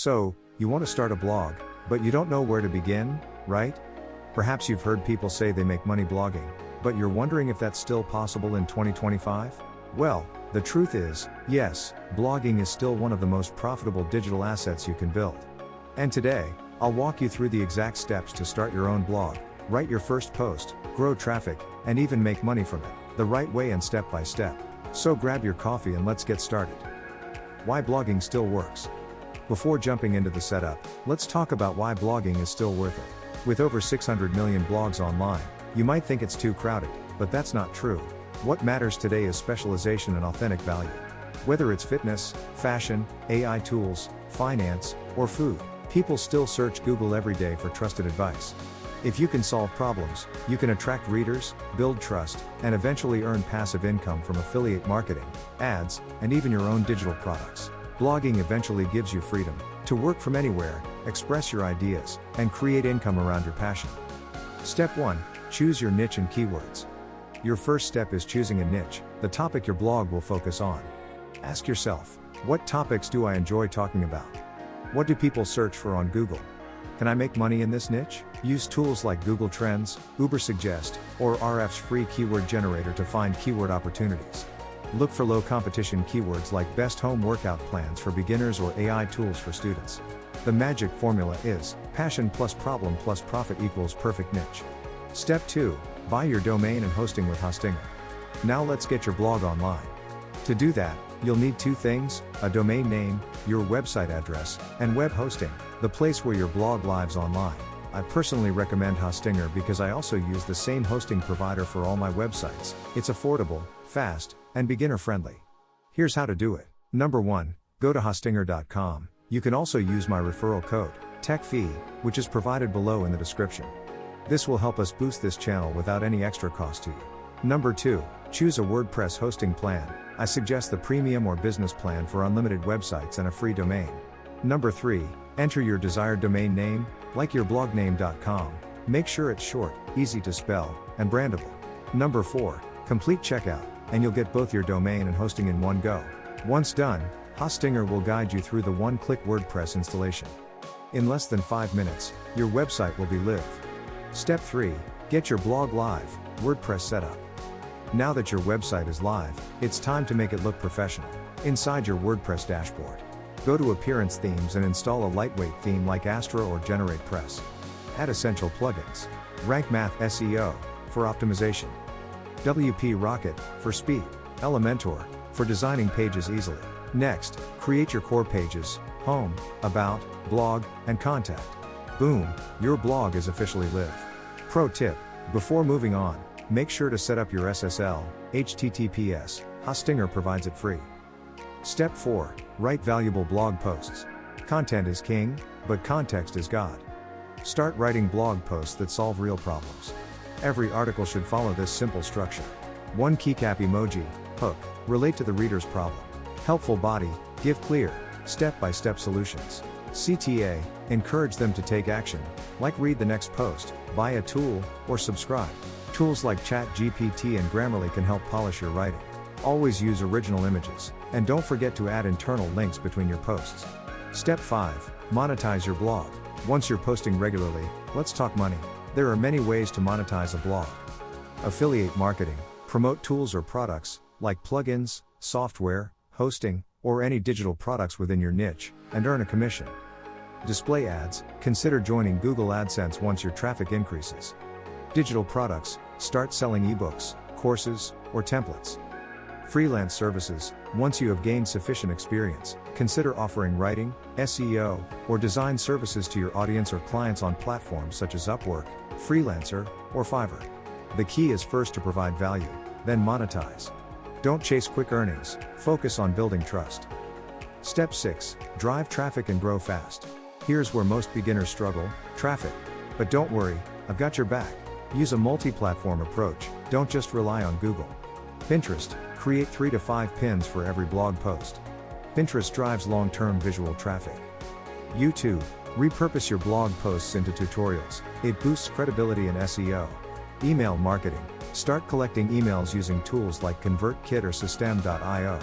So, you want to start a blog, but you don't know where to begin, right? Perhaps you've heard people say they make money blogging, but you're wondering if that's still possible in 2025? Well, the truth is, yes, blogging is still one of the most profitable digital assets you can build. And today, I'll walk you through the exact steps to start your own blog, write your first post, grow traffic, and even make money from it, the right way and step by step. So grab your coffee and let's get started. Why blogging still works. Before jumping into the setup, let's talk about why blogging is still worth it. With over 600 million blogs online, you might think it's too crowded, but that's not true. What matters today is specialization and authentic value. Whether it's fitness, fashion, AI tools, finance, or food, people still search Google every day for trusted advice. If you can solve problems, you can attract readers, build trust, and eventually earn passive income from affiliate marketing, ads, and even your own digital products. Blogging eventually gives you freedom to work from anywhere, express your ideas, and create income around your passion. Step 1. Choose your niche and keywords. Your first step is choosing a niche, the topic your blog will focus on. Ask yourself, what topics do I enjoy talking about? What do people search for on Google? Can I make money in this niche? Use tools like Google Trends, Ubersuggest, or RF's free keyword generator to find keyword opportunities. Look for low competition keywords like best home workout plans for beginners or AI tools for students. The magic formula is passion plus problem plus profit equals perfect niche. Step 2. Buy your domain and hosting with Hostinger. Now let's get your blog online. To do that, you'll need two things: a domain name, your website address, and web hosting, the place where your blog lives online. I personally recommend Hostinger because I also use the same hosting provider for all my websites. It's affordable, fast, and beginner friendly. Here's how to do it. Number 1, go to hostinger.com. You can also use my referral code, Techfee, which is provided below in the description. This will help us boost this channel without any extra cost to you. Number 2, choose a WordPress hosting plan. I suggest the premium or business plan for unlimited websites and a free domain. Number 3, enter your desired domain name, like your blogname.com. Make sure it's short, easy to spell, and brandable. Number 4, complete checkout, and you'll get both your domain and hosting in one go. Once done, Hostinger will guide you through the one-click WordPress installation. In less than 5 minutes, your website will be live. Step 3, get your blog live, WordPress setup. Now that your website is live, it's time to make it look professional. Inside your WordPress dashboard, go to Appearance Themes and install a lightweight theme like Astra or GeneratePress. Add essential plugins. Rank Math SEO, for optimization. WP Rocket, for speed. Elementor, for designing pages easily. Next, create your core pages: home, about, blog, and contact. Boom, your blog is officially live. Pro tip, before moving on, make sure to set up your SSL, HTTPS, Hostinger provides it free. Step 4, write valuable blog posts. Content is king, but context is God. Start writing blog posts that solve real problems. Every article should follow this simple structure. 1 keycap emoji, hook, relate to the reader's problem. Helpful body, give clear, step-by-step solutions. CTA, encourage them to take action, like read the next post, buy a tool, or subscribe. Tools like ChatGPT and Grammarly can help polish your writing. Always use original images, and don't forget to add internal links between your posts. Step 5, monetize your blog. Once you're posting regularly, let's talk money. There are many ways to monetize a blog. Affiliate marketing, promote tools or products, like plugins, software, hosting, or any digital products within your niche, and earn a commission. Display ads, consider joining Google AdSense once your traffic increases. Digital products, start selling ebooks, courses, or templates. Freelance services, once you have gained sufficient experience, consider offering writing, SEO, or design services to your audience or clients on platforms such as Upwork, Freelancer, or Fiverr. The key is first to provide value, then monetize. Don't chase quick earnings, focus on building trust. Step 6, drive traffic and grow fast. Here's where most beginners struggle: traffic. But don't worry, I've got your back. Use a multi-platform approach, don't just rely on Google. Pinterest, create 3 to 5 pins for every blog post. Pinterest drives long-term visual traffic. YouTube, repurpose your blog posts into tutorials, it boosts credibility and SEO. Email marketing, start collecting emails using tools like ConvertKit or System.io.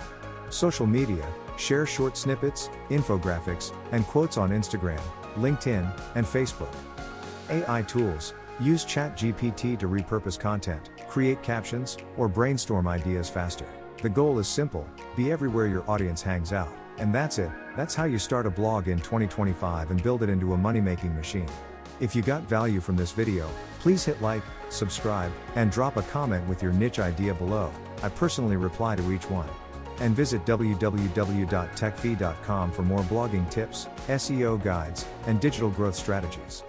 Social media, Share short snippets, infographics, and quotes on Instagram, LinkedIn, and Facebook. AI tools. Use ChatGPT to repurpose content, create captions, or brainstorm ideas faster. The goal is simple: be everywhere your audience hangs out. And that's it. That's how you start a blog in 2025 and build it into a money-making machine. If you got value from this video, please hit like, subscribe, and drop a comment with your niche idea below. I personally reply to each one. And visit www.techfee.com for more blogging tips, SEO guides, and digital growth strategies.